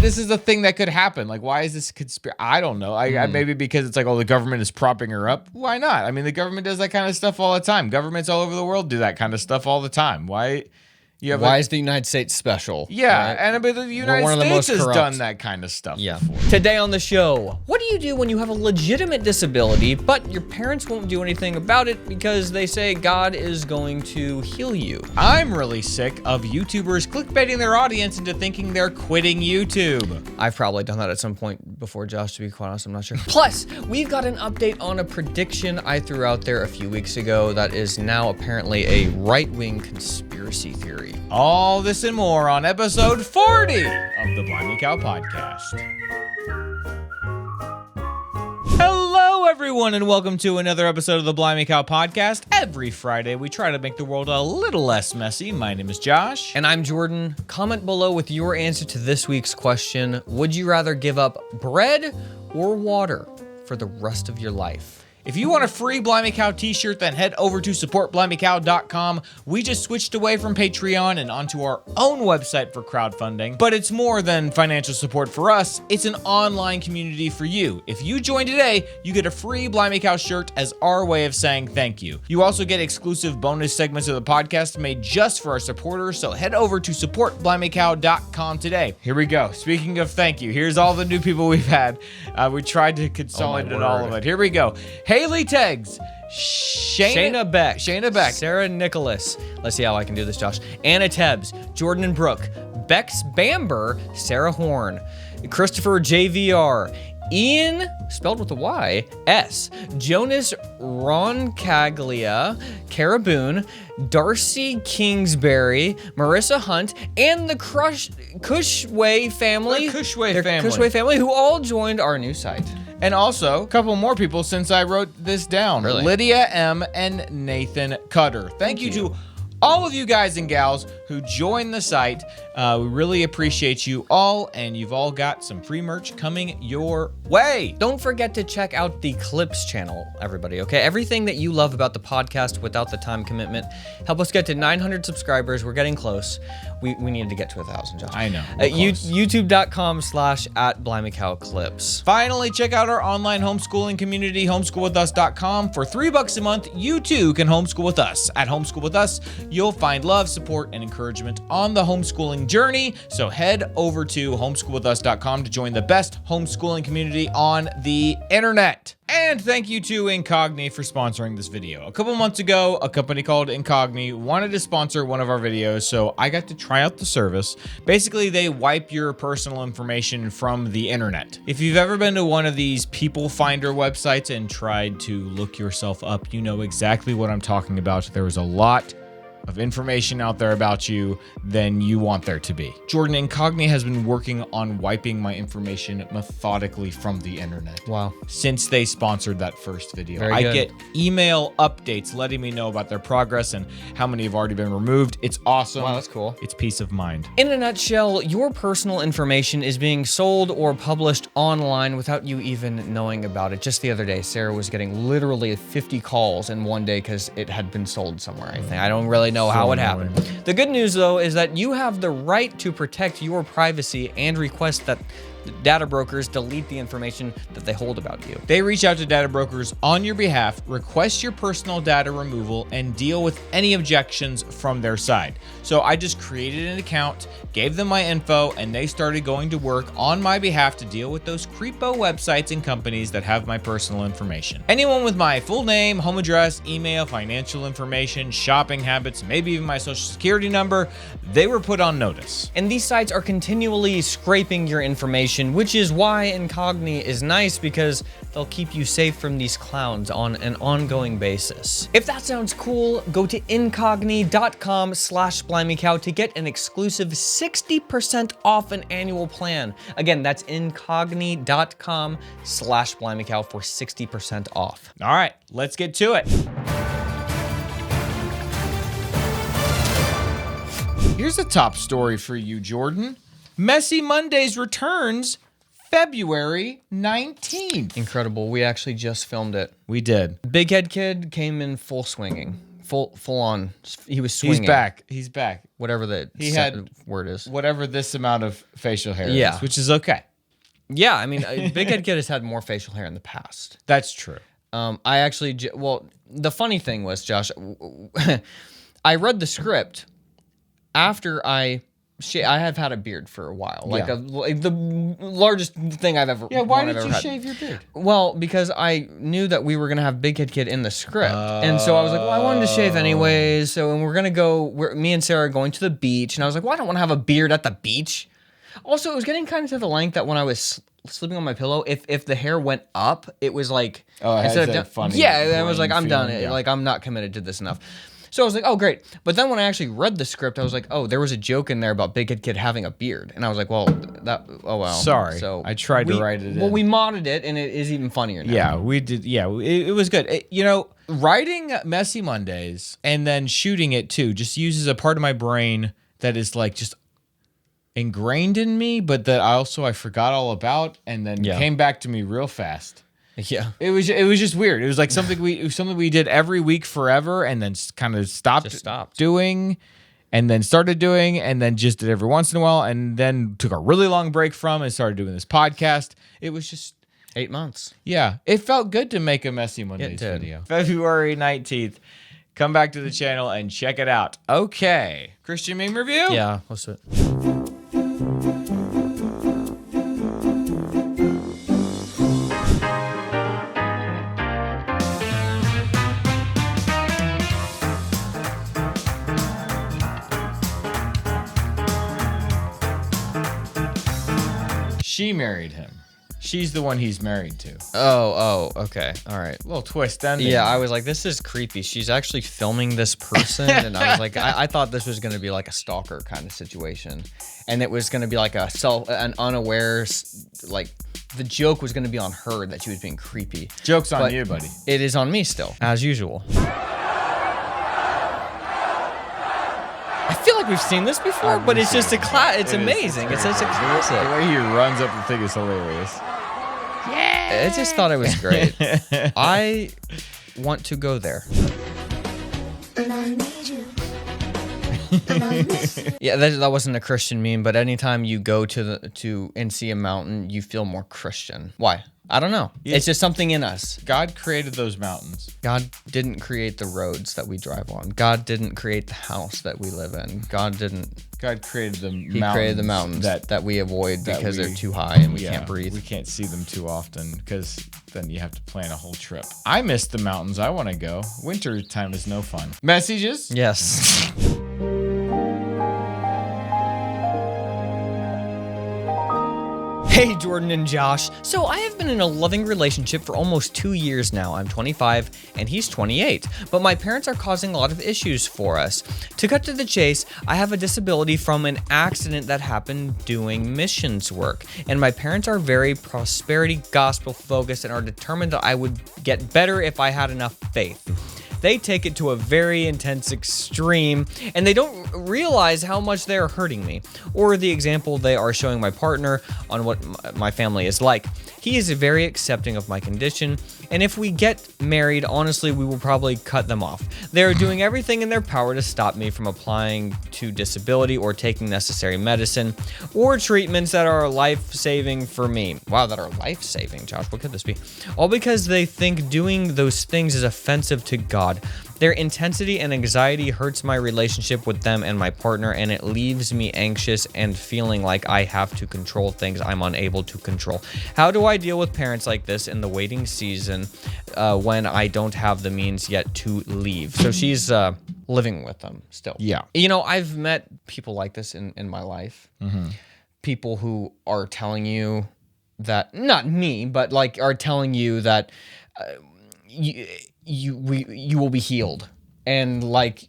this is a thing that could happen. Like, why is this conspiracy? I don't know. Maybe because it's like, oh, the government is propping her up. Why not? I mean, the government does that kind of stuff all the time. Governments all over the world do that kind of stuff all the time. Why? Why is the United States special? Yeah, right? and the United States has done that kind of stuff. Yeah. Today on the show, what do you do when you have a legitimate disability, but your parents won't do anything about it because they say God is going to heal you? I'm really sick of YouTubers clickbaiting their audience into thinking they're quitting YouTube. I've probably done that at some point before, Josh, to be quite honest, I'm not sure. Plus, we've got an update on a prediction I threw out there a few weeks ago that is now apparently a right-wing conspiracy theory. All this and more on episode 40 of the Blimey Cow Podcast. Hello, everyone, and welcome to another episode of the Blimey Cow Podcast. Every Friday, we try to make the world a little less messy. My name is Josh. And I'm Jordan. Comment below with your answer to this week's question. Would you rather give up bread or water for the rest of your life? If you want a free Blimey Cow t-shirt, then head over to supportblimeycow.com. We just switched away from Patreon and onto our own website for crowdfunding. But it's more than financial support for us. It's an online community for you. If you join today, you get a free Blimey Cow shirt as our way of saying thank you. You also get exclusive bonus segments of the podcast made just for our supporters. So head over to supportblimeycow.com today. Here we go. Speaking of thank you, here's all the new people we've had. We tried to consolidate all of it. Here we go. Haley Teggs, Shayna Beck, Sarah Nicholas. Let's see how I can do this, Josh. Anna Tebbs, Jordan and Brooke, Bex Bamber, Sarah Horn, Christopher JVR, Ian, spelled with a Y, S, Jonas Roncaglia, Cara Boone, Darcy Kingsbury, Marissa Hunt, and the Cushway family. The Cushway family, who all joined our new site. And also, a couple more people since I wrote this down. Really? Lydia M. and Nathan Cutter. Thank you to all of you guys and gals who joined the site. We really appreciate you all, and you've all got some free merch coming your way. Don't forget to check out the Clips channel, everybody, okay? Everything that you love about the podcast without the time commitment. Help us get to 900 subscribers. We're getting close. We needed to get to 1,000, Josh. I know. YouTube.com/@BlimeyCowClips. Finally, check out our online homeschooling community, homeschoolwithus.com. For $3 a month, you too can homeschool with us. At Homeschool With Us, you'll find love, support, and encouragement on the homeschooling journey. So head over to homeschoolwithus.com to join the best homeschooling community on the internet. And thank you to Incogni for sponsoring this video. A couple months ago, a company called Incogni wanted to sponsor one of our videos, so I got to try out the service. Basically, they wipe your personal information from the internet. If you've ever been to one of these people finder websites and tried to look yourself up, you know exactly what I'm talking about. There was a lot of information out there about you than you want there to be. Jordan, Incogni has been working on wiping my information methodically from the internet. Wow. Since they sponsored that first video. Very I good. get email updates letting me know about their progress and how many have already been removed. It's awesome. Wow, that's cool. It's peace of mind. In a nutshell, your personal information is being sold or published online without you even knowing about it. Just the other day, Sarah was getting literally 50 calls in one day because it had been sold somewhere, I think. I don't really know how it happened. The good news, though, is that you have the right to protect your privacy and request that data brokers delete the information that they hold about you. They reach out to data brokers on your behalf, request your personal data removal, and deal with any objections from their side. So I just created an account, gave them my info, and they started going to work on my behalf to deal with those creepo websites and companies that have my personal information. Anyone with my full name, home address, email, financial information, shopping habits, maybe even my social security number, they were put on notice. And these sites are continually scraping your information, which is why Incogni is nice, because they'll keep you safe from these clowns on an ongoing basis. If that sounds cool, go to incogni.com/BlimeyCow to get an exclusive 60% off an annual plan. Again, that's incogni.com/BlimeyCow for 60% off. All right, let's get to it. Here's a top story for you, Jordan. Messy Mondays returns February 19th. Incredible. We actually just filmed it. We did. Big Head Kid came in full swinging. full on. He was swinging. He's back. Whatever the had word is. Whatever this amount of facial hair Yeah. is, which is okay. Yeah, I mean, Big Head Kid has had more facial hair in the past. That's true. I actually, the funny thing was, Josh, I read the script after I have had a beard for a while, like the largest thing I've ever. Yeah, why did I've you ever had. shave your beard? Well, because I knew that we were gonna have Big Head Kid in the script, and so I was like, well, I wanted to shave anyways. So, and we're gonna go. Me and Sarah are going to the beach, and I was like, well, I don't want to have a beard at the beach. Also, it was getting kind of to the length that when I was sleeping on my pillow, if the hair went up, it was like instead of funny. Yeah, I was like, I'm done. Yeah. Like I'm not committed to this enough. So I was like, oh, great. But then when I actually read the script, I was like, oh, there was a joke in there about Big Head Kid having a beard. And I was like, well, oh, well. Sorry. So I tried to write it in. Well, we modded it, and it is even funnier now. Yeah, we did. Yeah, it was good. Writing Messy Mondays and then shooting it too just uses a part of my brain that is like just ingrained in me, but that I forgot all about and then came back to me real fast. Yeah, it was just weird. It was like something we did every week forever, and then kind of stopped doing, and then started doing, and then just did every once in a while, and then took a really long break from and started doing this podcast. It was just 8 months. Yeah, it felt good to make a Messy Mondays video. February 19th. Come back to the channel and check it out. Okay, Christian meme review. Yeah, let's do it. She married him. She's the one he's married to. Oh, okay. All right. Little twist ending. Yeah, I was like, this is creepy. She's actually filming this person. And I was like, I thought this was going to be like a stalker kind of situation. And it was going to be like an unaware, like the joke was going to be on her that she was being creepy. Joke's on you, buddy. It is on me still, as usual. I feel like we've seen this before, but it's just it's amazing. It's such a classic. The way he runs up the thing is hilarious. I just thought it was great. I want to go there. And I need you. And I miss you. Yeah, that wasn't a Christian meme, but anytime you go to and see a mountain, you feel more Christian. Why? I don't know. It's just something in us. God created those mountains. God didn't create the roads that we drive on. God didn't create the house that we live in. God created the mountains. He created the mountains that we avoid because they're too high and we can't breathe. We can't see them too often because then you have to plan a whole trip. I miss the mountains. I want to go. Winter time is no fun. Messages? Yes. Hey, Jordan and Josh. So I have been in a loving relationship for almost 2 years now. I'm 25 and he's 28, but my parents are causing a lot of issues for us. To cut to the chase, I have a disability from an accident that happened doing missions work, and my parents are very prosperity gospel focused and are determined that I would get better if I had enough faith. They take it to a very intense extreme, and they don't realize how much they are hurting me, or the example they are showing my partner on what my family is like. He is very accepting of my condition, and if we get married, honestly, we will probably cut them off. They are doing everything in their power to stop me from applying to disability or taking necessary medicine or treatments that are life-saving for me. Wow, that are life-saving, Josh. What could this be? All because they think doing those things is offensive to God. Their intensity and anxiety hurts my relationship with them and my partner, and it leaves me anxious and feeling like I have to control things I'm unable to control. How do I deal with parents like this in the waiting season when I don't have the means yet to leave? So she's living with them still. Yeah. You know, I've met people like this in my life. Mm-hmm. People who are telling you that, not me, but like are telling you that you will be healed, and like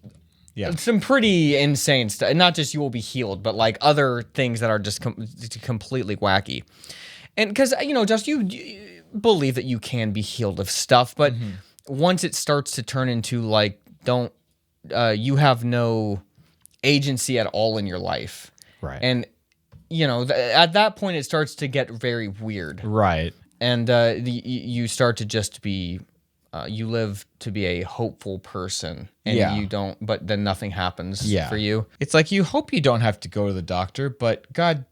some pretty insane stuff. Not just you will be healed, but like other things that are just completely wacky. And because just you believe that you can be healed of stuff, but once it starts to turn into like you have no agency at all in your life, right? And at that point it starts to get very weird, right? And you start to just be you live to be a hopeful person, and Yeah. you don't, but then nothing happens for you. It's like you hope you don't have to go to the doctor, but God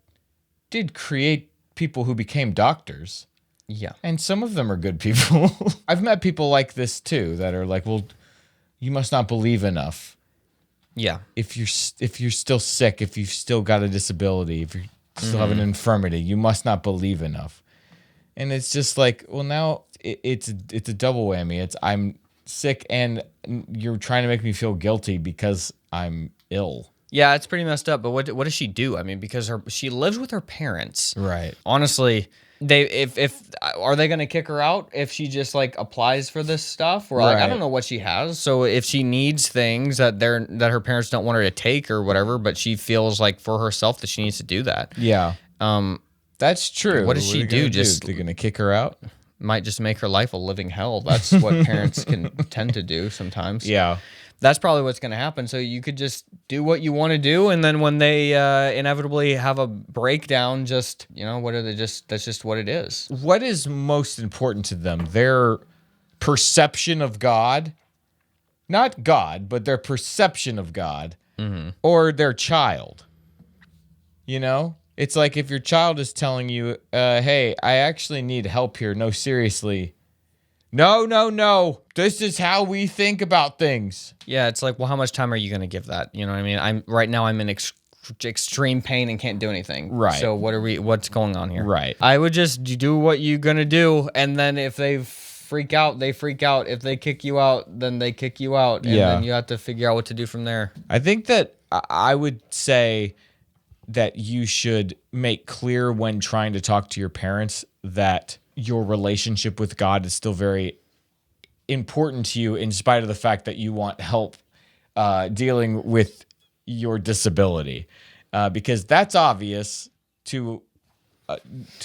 did create people who became doctors. Yeah. And some of them are good people. I've met people like this too that are like, well, you must not believe enough. Yeah. If you're still sick, if you've still got a disability, if you still have an infirmity, you must not believe enough. And it's just like, well, now it's a double whammy. It's I'm sick and you're trying to make me feel guilty because I'm ill. Yeah, it's pretty messed up. But what does she do? I mean, because she lives with her parents. Right. Honestly, if are they gonna kick her out if she just like applies for this stuff? Or like I Right. don't know what she has. So if she needs things that her parents don't want her to take or whatever, but she feels like for herself that she needs to do that. Yeah. That's true. What does she are they do? gonna Just they're gonna kick her out? might just make her life a living hell. That's what parents can tend to do sometimes. Yeah. That's probably what's going to happen. So you could just do what you want to do, and then when they inevitably have a breakdown, just that's just what it is. What is most important to them? Their perception of God, not God, but their perception of God, or their child. You know, it's like if your child is telling you, "Hey, I actually need help here." No, seriously. No. This is how we think about things. Yeah, it's like, well, how much time are you going to give that? You know what I mean? I'm in extreme pain and can't do anything. Right. So what's going on here? Right. I would just do what you're going to do, and then if they freak out, they freak out. If they kick you out, then they kick you out, and then you have to figure out what to do from there. I think that I would say that you should make clear when trying to talk to your parents that your relationship with God is still very important to you in spite of the fact that you want help dealing with your disability. Because that's obvious to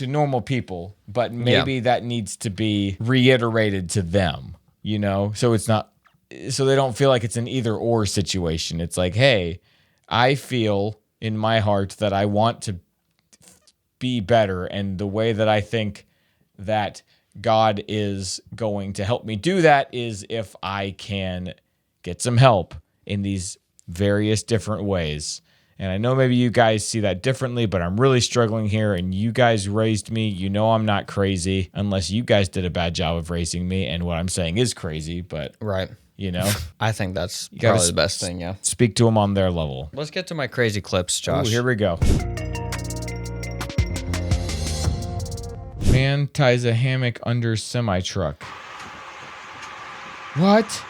normal people, but maybe that needs to be reiterated to them, you know? So they don't feel like it's an either or situation. It's like, hey, I feel in my heart that I want to be better, and the way that I think that God is going to help me do that is if I can get some help in these various different ways. And I know maybe you guys see that differently, but I'm really struggling here, and you guys raised me. You know I'm not crazy unless you guys did a bad job of raising me, and what I'm saying is crazy, but Right. you know, I think that's gotta probably the best thing, yeah. speak to them on their level. Let's get to my crazy clips, Josh. Ooh, here we go. Man ties a hammock under semi-truck. What?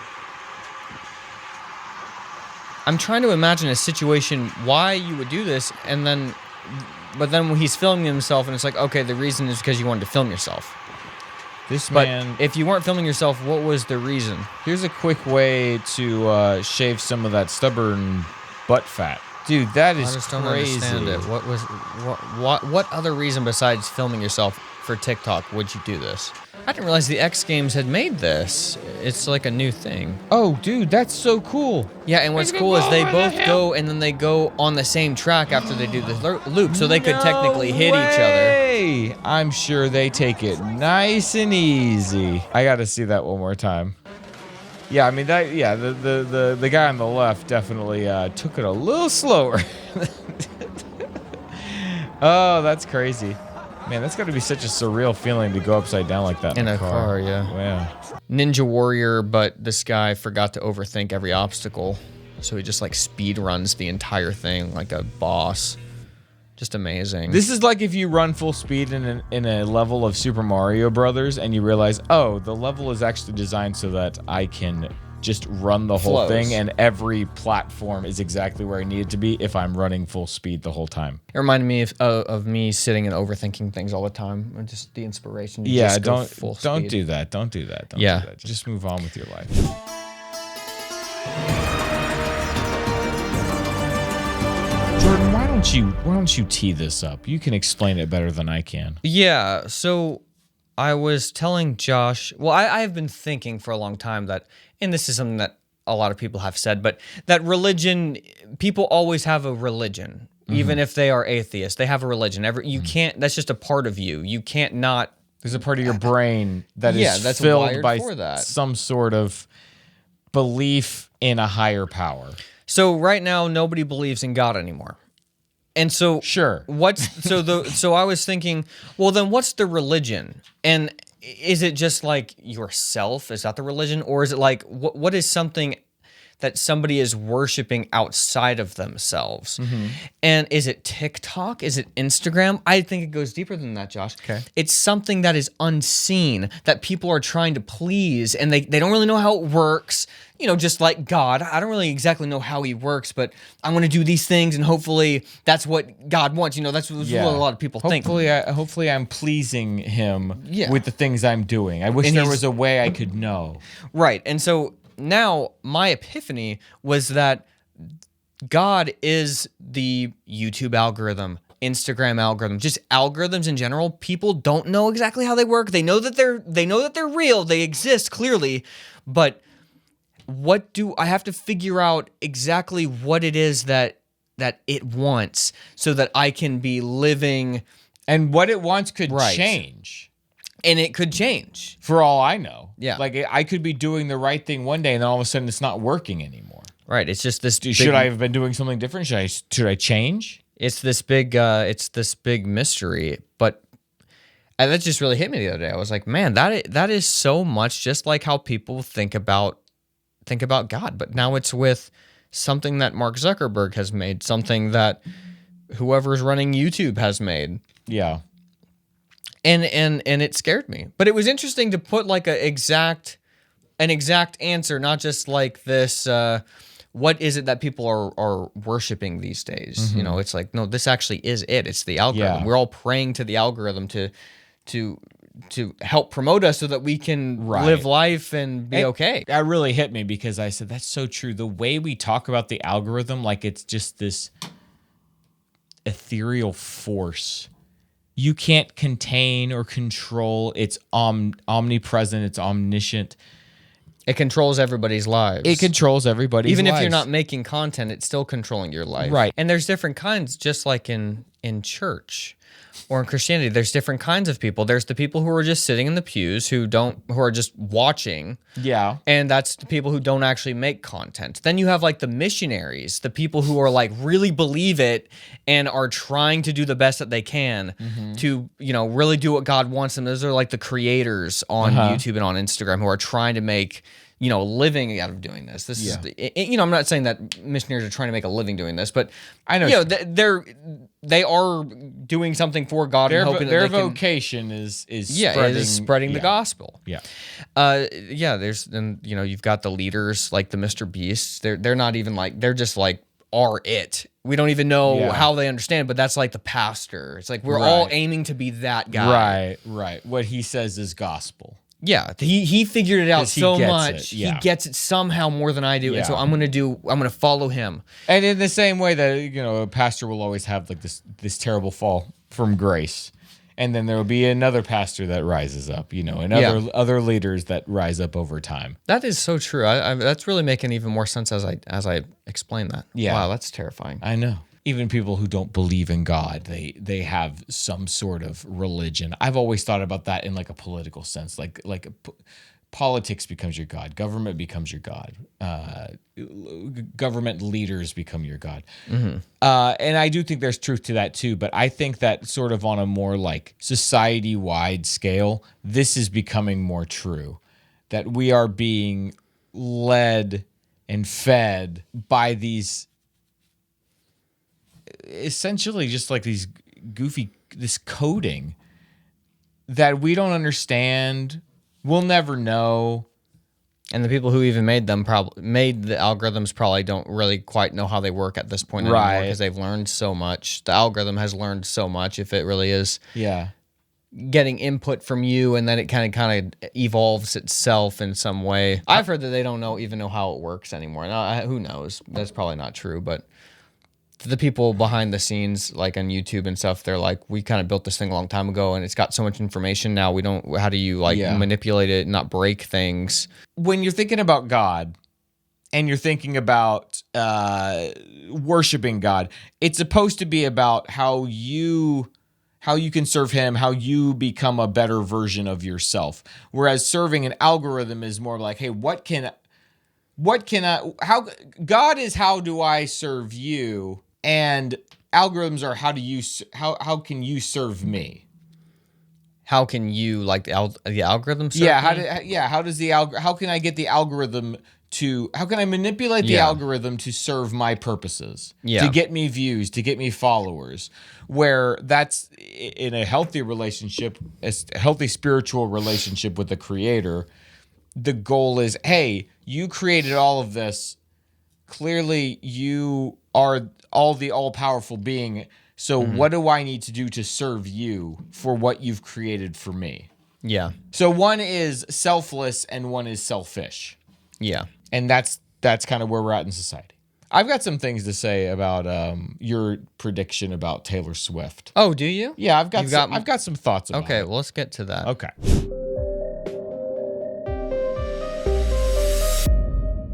I'm trying to imagine a situation why you would do this, but then when he's filming himself, and it's like, okay, the reason is because you wanted to film yourself. This But man... if you weren't filming yourself, what was the reason? Here's a quick way to shave some of that stubborn butt fat. Dude, that is I just don't crazy. understand it. What other reason besides filming yourself for TikTok would you do this? I didn't realize the X Games had made this. It's like a new thing. Oh, dude, that's so cool. Yeah, and what's cool is they both go and then they go on the same track after they do the loop, so they could technically hit each other. I'm sure they take it nice and easy. I got to see that one more time. Yeah, I mean the guy on the left definitely took it a little slower. Oh, that's crazy. Man, that's got to be such a surreal feeling to go upside down like that In a car, yeah. Yeah. Ninja Warrior, but this guy forgot to overthink every obstacle, so he just like speed runs the entire thing like a boss. Just amazing. This is like if you run full speed in a level of Super Mario Brothers and you realize, oh, the level is actually designed so that I can just run the whole thing, and every platform is exactly where I need it to be if I'm running full speed the whole time. It reminded me of me sitting and overthinking things all the time, and just the inspiration. To Yeah, just go don't full don't speed. do that. Don't do that. Don't Yeah. do that. Just move on with your life. Jordan, why don't you tee this up? You can explain it better than I can. Yeah, so I was telling Josh, well, I have been thinking for a long time that, and this is something that a lot of people have said, but that religion, people always have a religion, even if they are atheists, they have a religion. You can't, that's just a part of you. You can't not There's a part of your brain that Yeah, is that's filled wired by for that. some sort of belief in a higher power. So right now, nobody believes in God anymore. And so Sure. so I was thinking, well, then what's the religion? And is it just like yourself? Is that the religion? Or is it like, what is something that somebody is worshiping outside of themselves? And is it TikTok? Is it Instagram? I think it goes deeper than that, Josh. Okay. It's something that is unseen that people are trying to please, and they don't really know how it works. You know, just like God. I don't really exactly know how he works, but I'm going to do these things, and hopefully that's what God wants. You know, that's what a lot of people think. Hopefully I'm pleasing him Yeah. with the things I'm doing. I wish And there he's- was a way I could know. Right. And so now my epiphany was that God is the YouTube algorithm, Instagram algorithm, just algorithms in general. People don't know exactly how they work. They know that they're real. They exist clearly, but what do I have to figure out exactly what it is that it wants so that I can be living, And what it wants could Right. change. and it could change. For all I know. Yeah. Like I could be doing the right thing one day and then all of a sudden it's not working anymore. Right. It's just this. Should I have been doing something different? Should I change? It's this big mystery, but that just really hit me the other day. I was like, man, that is so much just like how people think about God, but now it's with something that Mark Zuckerberg has made, something that whoever's running YouTube has made. Yeah. And it scared me. But it was interesting to put like an exact answer, not just like this what is it that people are worshiping these days? You know, it's like, no, this actually is it. It's the algorithm. Yeah. We're all praying to the algorithm to help promote us so that we can Right. live life and be okay. That really hit me because I said, that's so true. The way we talk about the algorithm, like it's just this ethereal force. You can't contain or control. It's omnipresent. It's omniscient. It controls everybody's lives. It controls everybody's Even if lives. you're not making content, it's still controlling your life. Right. And there's different kinds, just like in church or in Christianity, there's different kinds of people. There's the people who are just sitting in the pews who are just watching. Yeah. And that's the people who don't actually make content. Then you have like the missionaries, the people who are like really believe it and are trying to do the best that they can to, you know, really do what God wants them. Those are like the creators on YouTube and on Instagram who are trying to make, you know, living out of doing this. This is, you know, I'm not saying that missionaries are trying to make a living doing this, but I know. you know, they are doing something for God and hoping Their that they can, vocation is spreading the gospel. Yeah. There's, and you know, you've got the leaders like the Mr. Beasts. They're not even like, they're just like are it. We don't even know how they understand, but that's like the pastor. It's like we're all aiming to be that guy. Right. What he says is gospel. Yeah, he figured it out 'Cause he so gets much. it, yeah. He gets it somehow more than I do, and so Yeah. I'm gonna follow him. And in the same way that, you know, a pastor will always have like this terrible fall from grace. And then there will be another pastor that rises up, you know, and other leaders that rise up over time. That is so true. That's really making even more sense as I explain that. Yeah. Wow, that's terrifying. I know. Even people who don't believe in God, they have some sort of religion. I've always thought about that in like a political sense, politics becomes your God, government becomes your God, government leaders become your God. And I do think there's truth to that too. But I think that sort of on a more like society-wide scale, this is becoming more true, that we are being led and fed by these essentially just like these this coding that we don't understand, we'll never know. And the people who even made the algorithms probably don't really quite know how they work at this point anymore because they've learned so much. The algorithm has learned so much, if it really is getting input from you, and then it kind of evolves itself in some way. I've heard that they don't even know how it works anymore. Now, who knows? That's probably not true, but the people behind the scenes, like on YouTube and stuff, they're like, we kind of built this thing a long time ago and it's got so much information now. How do you manipulate it and not break things? When you're thinking about God and you're thinking about worshiping God, it's supposed to be about how you how you can serve him, how you become a better version of yourself. Whereas serving an algorithm is more like, hey, how God is how do I serve you, and algorithms are how can you serve me? How can you like the algorithm? Serve me? How can I get the algorithm to, how can I manipulate the algorithm to serve my purposes? Yeah. To get me views, to get me followers. Where that's in a healthy relationship, a healthy spiritual relationship with the creator, the goal is, hey, you created all of this. Clearly you are the all-powerful being. So what do I need to do to serve you for what you've created for me? Yeah. So one is selfless and one is selfish. Yeah. And that's kind of where we're at in society. I've got some things to say about your prediction about Taylor Swift. Oh, do you? Yeah, I've got some thoughts about it. Okay, well, let's get to that. Okay.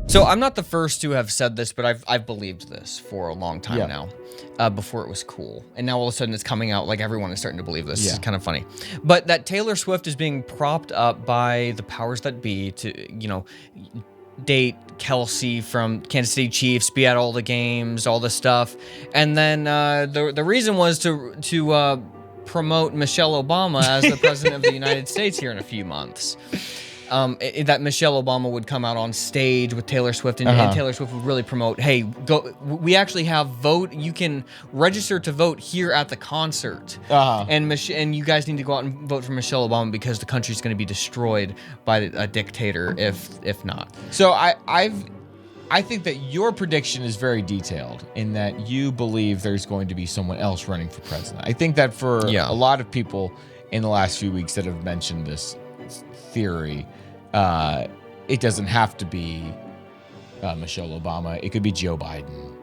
So I'm not the first to have said this, but I've believed this for a long time now, before it was cool. And now all of a sudden it's coming out like everyone is starting to believe this. Yeah. It's kind of funny. But that Taylor Swift is being propped up by the powers that be to, date Kelsey from Kansas City Chiefs, be at all the games, all this stuff. And then the reason was to promote Michelle Obama as the president of the United States here in a few months. That Michelle Obama would come out on stage with Taylor Swift, and Taylor Swift would really promote, hey, go. We actually have vote. You can register to vote here at the concert, and you guys need to go out and vote for Michelle Obama because the country's going to be destroyed by a dictator if not. So I think that your prediction is very detailed in that you believe there's going to be someone else running for president. I think that for a lot of people in the last few weeks that have mentioned this theory, it doesn't have to be Michelle Obama. It could be Joe Biden,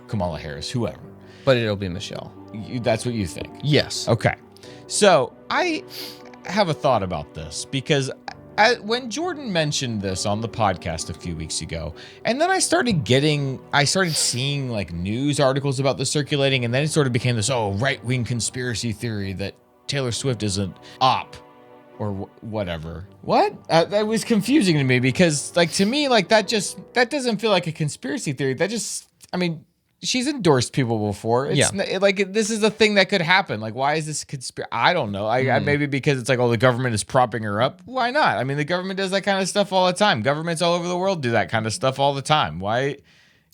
Kamala Harris, whoever. But it'll be Michelle. That's what you think? Yes. Okay. So I have a thought about this because when Jordan mentioned this on the podcast a few weeks ago, and then I started seeing like news articles about this circulating, and then it sort of became this right-wing conspiracy theory that Taylor Swift is an op or whatever. What? That was confusing to me because, like, to me, like that doesn't feel like a conspiracy theory. She's endorsed people before. Like this is a thing that could happen. Like, why is this conspiracy? I don't know. I maybe because it's like, the government is propping her up. Why not? I mean, the government does that kind of stuff all the time. Governments all over the world do that kind of stuff all the time. Why?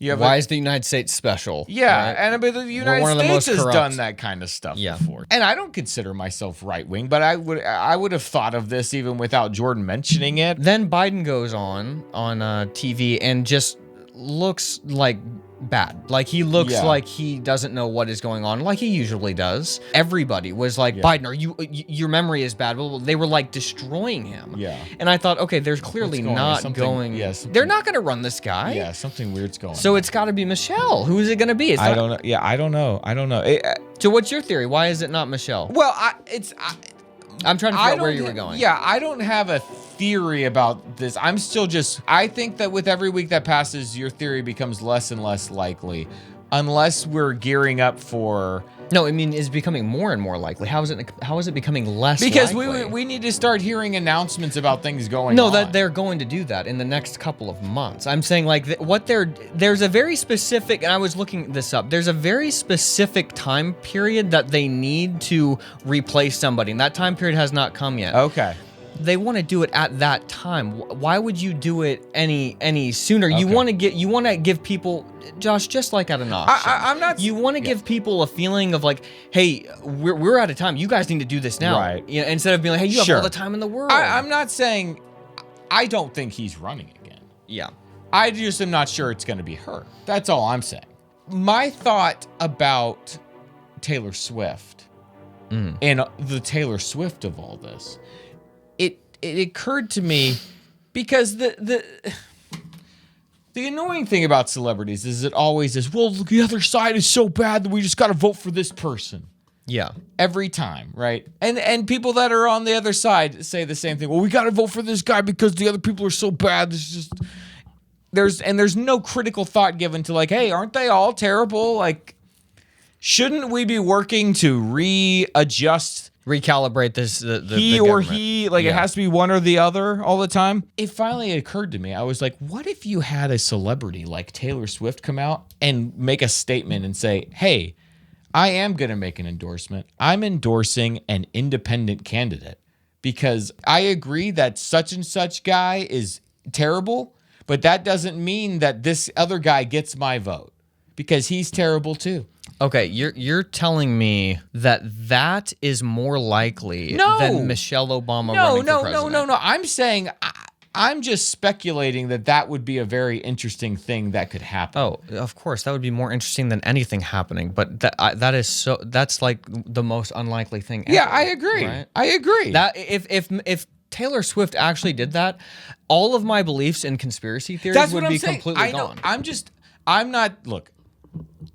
Why is the United States special? Yeah, right? But the United States has done that kind of stuff before. And I don't consider myself right-wing, but I would have thought of this even without Jordan mentioning it. Then Biden goes on TV and just looks like bad. Like he looks like he doesn't know what is going on, like he usually does. Everybody was like, Biden, your memory is bad. Well, they were like destroying him. Yeah. And I thought, okay, there's clearly not going. They're not going to run this guy. Yeah, something weird's going on. So it's got to be Michelle. Who is it going to be? I don't know. Yeah, I don't know. So what's your theory? Why is it not Michelle? Well, I'm trying to figure out where you were going. Yeah, I don't have a theory about this. I think that with every week that passes, your theory becomes less and less likely unless we're gearing up for... No, I mean, it's becoming more and more likely. How is it becoming less because likely? we need to start hearing announcements about things going on. No, that they're going to do that in the next couple of months. I'm saying like there's a very specific, and I was looking this up, there's a very specific time period that they need to replace somebody, and that time period has not come yet. Okay. They want to do it at that time. Why would you do it any sooner? Okay. You want to give people, Josh, just like at an auction. I'm not. You want to give people a feeling of like, hey, we're out of time. You guys need to do this now. Right. You know, instead of being like, hey, you have all the time in the world. I'm not saying. I don't think he's running again. Yeah. I just am not sure it's going to be her. That's all I'm saying. My thought about Taylor Swift and the Taylor Swift of all this. It occurred to me because the annoying thing about celebrities is it always is, well, the other side is so bad that we just got to vote for this person. Yeah. Every time, right? And people that are on the other side say the same thing. Well, we got to vote for this guy because the other people are so bad. There's no critical thought given to like, hey, aren't they all terrible? Like, shouldn't we be working to readjust Recalibrate this. The he or government. he, like it Yeah. has to be one or the other all the time? It finally occurred to me. I was like, what if you had a celebrity like Taylor Swift come out and make a statement and say, hey, I am going to make an endorsement. I'm endorsing an independent candidate because I agree that such and such guy is terrible, but that doesn't mean that this other guy gets my vote because he's terrible too. Okay, you're telling me that is more likely No. than Michelle Obama No, running for president. no. I'm saying I'm just speculating that would be a very interesting thing that could happen. Oh, of course, that would be more interesting than anything happening. But that's like the most unlikely thing ever. Yeah, I agree. Right? I agree. That if Taylor Swift actually did that, all of my beliefs in conspiracy theories That's would what I'm be saying. completely I know. gone. I'm not. Look,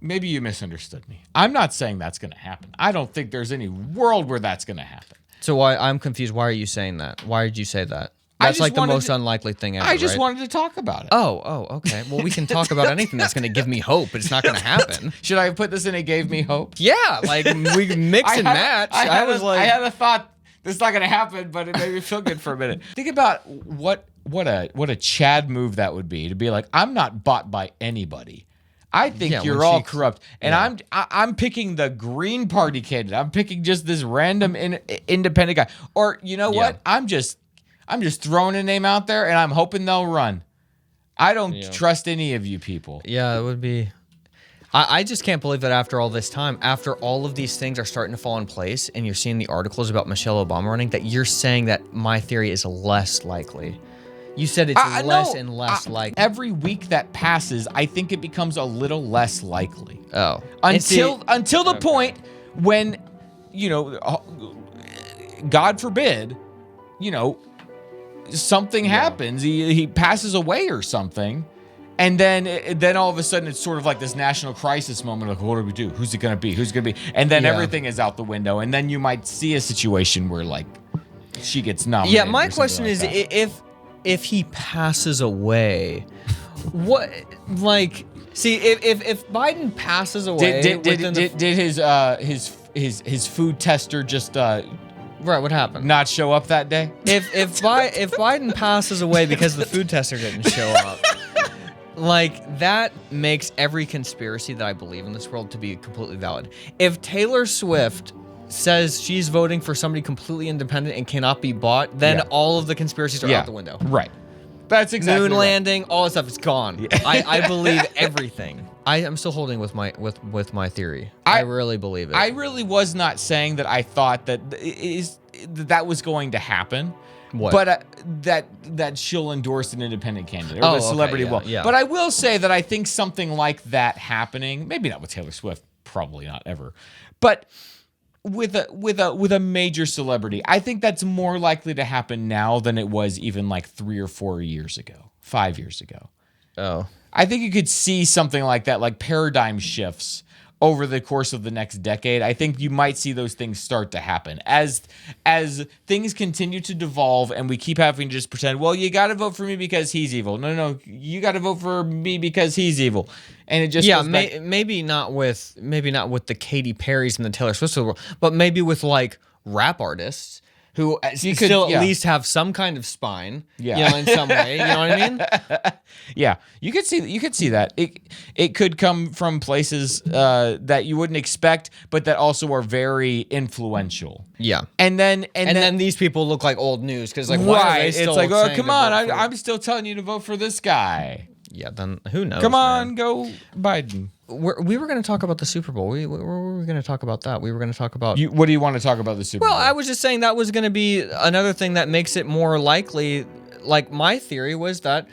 maybe you misunderstood me. I'm not saying that's going to happen. I don't think there's any world where that's going to happen. So I'm confused. Why are you saying that? Why did you say that? I That's just like the wanted most to- unlikely thing ever. I just right? wanted to talk about it. Oh, okay. Well, we can talk about anything that's going to give me hope, but it's not going to happen. Should I put this in? It gave me hope. Yeah, like we mix and match. I had a thought. This is not going to happen, but it made me feel good for a minute. Think about what a Chad move that would be to be like, I'm not bought by anybody. I think Yeah, you're when all she- corrupt, and I'm picking the Green Party candidate. I'm picking just this random independent guy. Or you know what? I'm just throwing a name out there, and I'm hoping they'll run. I don't trust any of you people. Yeah, it would be. I just can't believe that after all this time, after all of these things are starting to fall in place, and you're seeing the articles about Michelle Obama running, that you're saying that my theory is less likely. You said it's less and less likely. Every week that passes, I think it becomes a little less likely. Oh, Until the point when, God forbid, something happens. He passes away or something. And then all of a sudden it's sort of like this national crisis moment. Like, what do we do? Who's it going to be? Who's going to be? And then everything is out the window. And then you might see a situation where like she gets nominated. Yeah, my or something question like is that. if he passes away, what like see if Biden passes away did his food tester just right, what happened? not show up that day? If Biden passes away because the food tester didn't show up, like that makes every conspiracy that I believe in this world to be completely valid. If Taylor Swift says she's voting for somebody completely independent and cannot be bought, then all of the conspiracies are out the window. Right. That's exactly Moon right. landing, all that stuff is gone. I believe everything. I am still holding with my theory. I really believe it. I really was not saying that I thought that that was going to happen. What? But that she'll endorse an independent candidate or Oh, the okay, celebrity yeah, will. yeah. But I will say that I think something like that happening, maybe not with Taylor Swift, probably not ever, but with a major celebrity, I think that's more likely to happen now than it was even like 3 or 4 years ago, 5 years ago. oh. I think you could see something like that, like paradigm shifts over the course of the next decade. I think you might see those things start to happen as things continue to devolve and we keep having to just pretend, well, you got to vote for me because he's evil. No, you got to vote for me because he's evil. And it just goes back. maybe not with the Katy Perrys and the Taylor Swifts of the world, but maybe with like rap artists who still at least have some kind of spine, in some way. You know what I mean? Yeah, you could see that. It could come from places that you wouldn't expect, but that also are very influential. Yeah. And then these people look like old news because like why are they it's still like, oh, saying come to on, vote for- I'm still telling you to vote for this guy. Yeah, then who knows? Come on, man. go Biden. We were going to talk about the Super Bowl. We were going to talk about that. We were going to talk about. What do you want to talk about the Super Bowl? Well, I was just saying that was going to be another thing that makes it more likely. Like my theory was that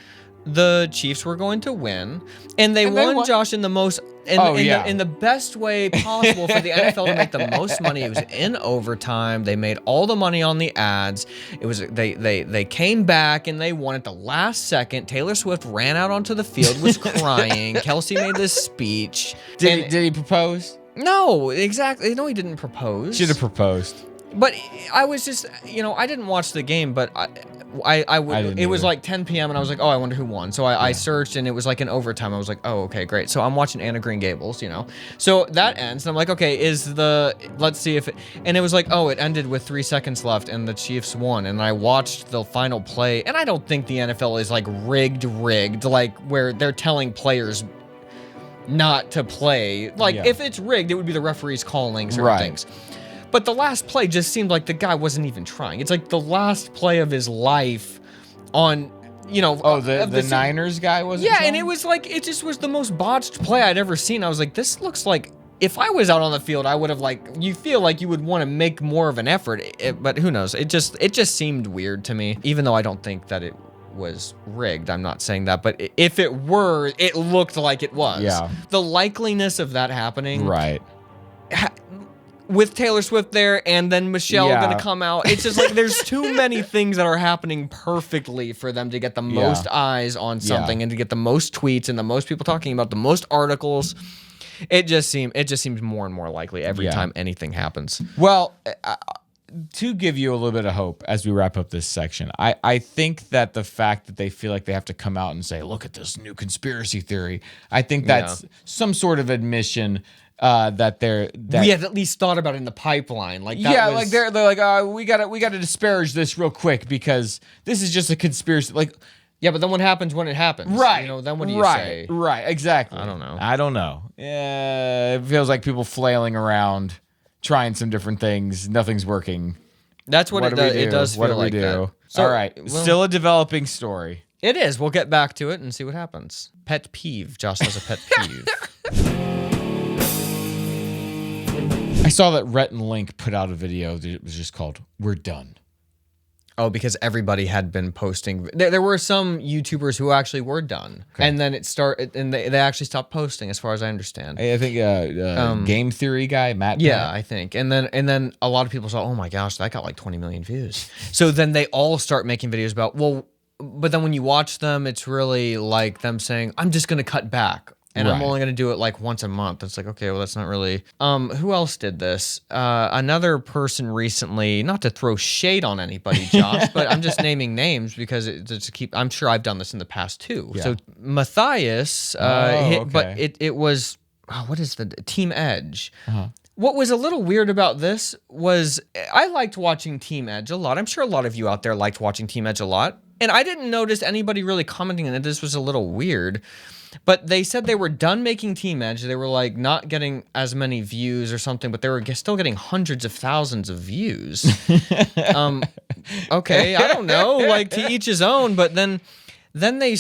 the Chiefs were going to win, and they won, Josh, in the most in the best way possible for the NFL to make the most money. It was in overtime. They made all the money on the ads. It was they came back and they won at the last second. Taylor Swift ran out onto the field, was crying. Kelsey made this speech. Did he propose? No, exactly. No, he didn't propose. Should have proposed. But I was just, I didn't watch the game, but it was like 10 p.m. and I was like, oh, I wonder who won. So I searched and it was like in overtime. I was like, oh, okay, great. So I'm watching Anna Green Gables, So that ends and I'm like, okay, let's see if and it was like, oh, it ended with 3 seconds left and the Chiefs won. And I watched the final play and I don't think the NFL is like rigged, like where they're telling players not to play. Like if it's rigged, it would be the referees calling certain things. But the last play just seemed like the guy wasn't even trying. It's like the last play of his life on, the Niners guy wasn't trying? And it was like, it just was the most botched play I'd ever seen. I was like, this looks like, if I was out on the field, I would have you feel like you would want to make more of an effort. But who knows? It just seemed weird to me, even though I don't think that it was rigged. I'm not saying that, but if it were, it looked like it was. Yeah. The likeliness of that happening. Right. With Taylor Swift there and then Michelle gonna come out. It's just like there's too many things that are happening perfectly for them to get the most eyes on something and to get the most tweets and the most people talking about the most articles. It just seems more and more likely every time anything happens. Well, to give you a little bit of hope as we wrap up this section, I think that the fact that they feel like they have to come out and say, look at this new conspiracy theory, I think that's some sort of admission that we had at least thought about it in the pipeline. Like they're like, oh, we gotta disparage this real quick because this is just a conspiracy. Like, yeah, but then what happens when it happens? Right. Then what do you say? Right, exactly. I don't know. Yeah, it feels like people flailing around, trying some different things. Nothing's working. That's what it does. It does feel like that. So, all right, still a developing story. It is. We'll get back to it and see what happens. Pet peeve. Josh has a pet peeve. I saw that Rhett and Link put out a video that was just called "We're Done." Oh, because everybody had been posting. There were some YouTubers who actually were done, and then it started, and they actually stopped posting, as far as I understand. I think Game Theory guy Matt. Yeah, I think, and then a lot of people saw, oh my gosh, that got like 20 million views. So then they all start making videos about, well, but then when you watch them, it's really like them saying, I'm just gonna cut back. And I'm only going to do it like once a month. It's like, okay, well, that's not really... who else did this? Another person recently, not to throw shade on anybody, Josh, but I'm just naming names because I'm sure I've done this in the past too. Yeah. So Matthias, but it was, what is the Team Edge? Uh-huh. What was a little weird about this was I liked watching Team Edge a lot. I'm sure a lot of you out there liked watching Team Edge a lot. And I didn't notice anybody really commenting on it. This was a little weird. But they said they were done making Team Edge. They were like not getting as many views or something, but they were still getting hundreds of thousands of views. Okay, I don't know, like to each his own. But then they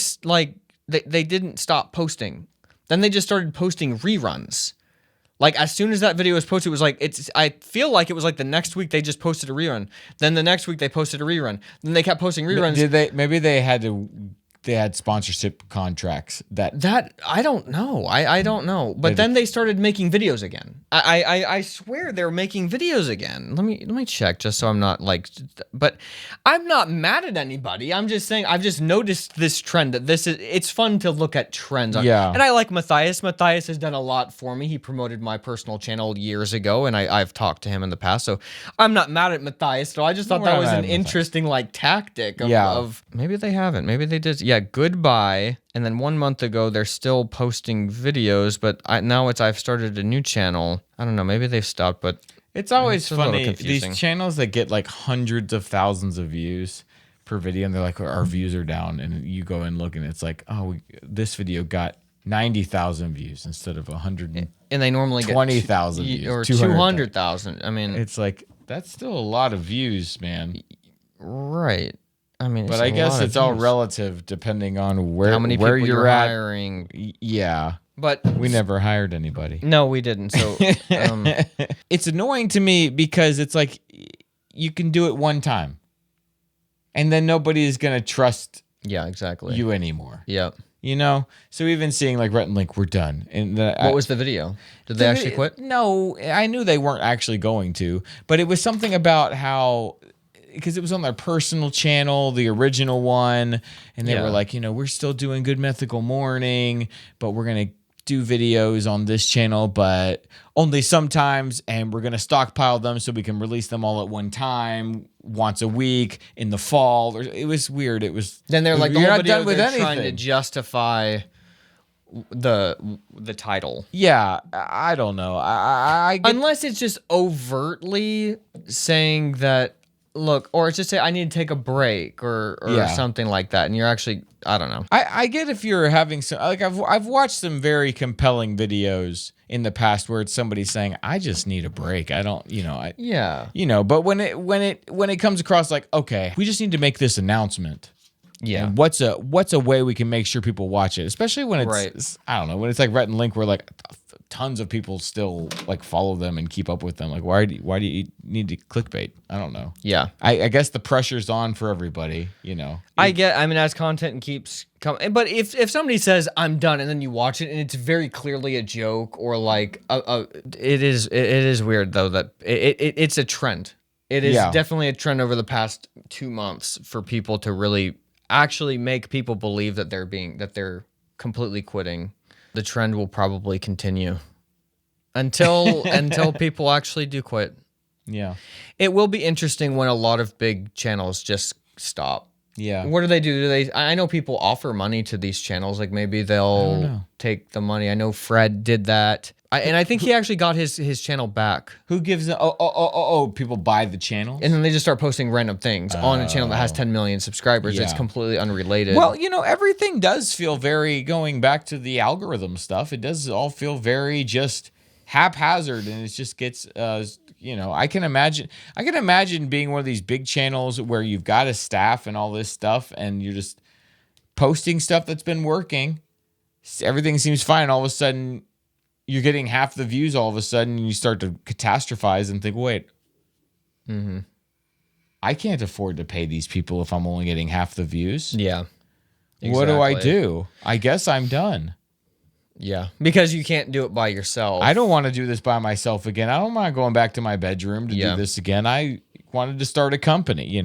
didn't stop posting. Then they just started posting reruns. Like as soon as that video was posted, it was like I feel like it was like the next week they just posted a rerun. Then the next week they posted a rerun. Then they kept posting reruns. Did they? Maybe they had sponsorship contracts that I don't know. I don't know. But then they started making videos again. I swear they're making videos again. Let me check just so I'm not like, but I'm not mad at anybody. I'm just saying I've just noticed this trend that it's fun to look at trends. Yeah. And I like Matthias. Matthias has done a lot for me. He promoted my personal channel years ago and I've talked to him in the past. So I'm not mad at Matthias. So I just thought that was an interesting like tactic of maybe they haven't. Maybe they did. Yeah, Goodbye. And then 1 month ago, they're still posting videos, but now I've started a new channel. I don't know, maybe they've stopped, but it's always funny. These channels that get like hundreds of thousands of views per video, and they're like, our views are down, and you go and look, and it's like, oh, this video got 90,000 views instead of 100. And they normally get 20,000 views or 200,000. I mean, it's like that's still a lot of views, man. Right. I mean, but I guess it's all relative depending on where you're at. Hiring. Yeah, but we never hired anybody. No, we didn't. So it's annoying to me because it's like you can do it one time, and then nobody is gonna trust. Yeah, exactly. You anymore. Yep. You know, so even seeing like Rhett and Link, we're done. And what was the video? Did they actually quit? No, I knew they weren't actually going to, but it was something about how. Because it was on their personal channel, the original one, and they were like, we're still doing Good Mythical Morning, but we're going to do videos on this channel, but only sometimes, and we're going to stockpile them so we can release them all at one time, once a week in the fall. It was weird. It was. Then they're like, the you're whole not video done with they're trying to anything. justify the title. Yeah, I don't know. I get, Unless it's just overtly saying that, look, or it's just say I need to take a break or Yeah. something like that, and you're actually, I don't know. I get if you're having some, like I've watched some very compelling videos in the past where it's somebody saying, I just need a break. I don't, Yeah. but when it comes across like, okay, we just need to make this announcement. Yeah. And what's a way we can make sure people watch it, especially when it's, Right. I don't know, when it's like Rhett and Link where like tons of people still like follow them and keep up with them. Like why do you need to clickbait? I don't know. Yeah. I guess the pressure's on for everybody, I mean, as content keeps coming, but if somebody says I'm done and then you watch it and it's very clearly a joke or like it is weird though that it's a trend. It is definitely a trend over the past 2 months for people to really actually make people believe that they're completely quitting. The trend will probably continue until people actually do quit. Yeah. It will be interesting when a lot of big channels just stop. Yeah. What do they do? I know people offer money to these channels. Like maybe they'll take the money. I know Fred did that. And I think he actually got his channel back. Who gives them? People buy the channel? And then they just start posting random things on a channel that has 10 million subscribers. It's Yeah. completely unrelated. Well, everything does feel very, going back to the algorithm stuff, it does all feel very just haphazard, and it just gets, I can imagine being one of these big channels where you've got a staff and all this stuff, and you're just posting stuff that's been working. Everything seems fine. All of a sudden, you're getting half the views all of a sudden, and you start to catastrophize and think, wait, I can't afford to pay these people if I'm only getting half the views. yeah. What do I Exactly. do? I guess I'm done. Yeah. Because you can't do it by yourself. I don't want to do this by myself again. I don't mind going back to my bedroom to do this again. I wanted to start a company,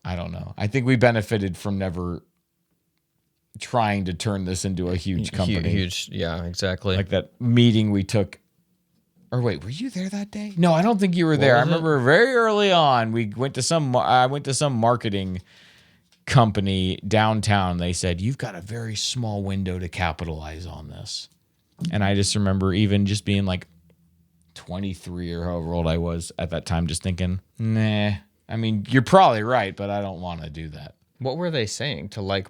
I don't know. I think we benefited from never trying to turn this into a huge company. Huge. Yeah, exactly. Like that meeting we took. Or wait, were you there that day? No, I don't think you were there. I was it? remember very early on, I went to some marketing company downtown. They said, you've got a very small window to capitalize on this. And I just remember even just being like 23 or however old I was at that time, just thinking, nah, I mean, you're probably right, but I don't want to do that. What were they saying to buy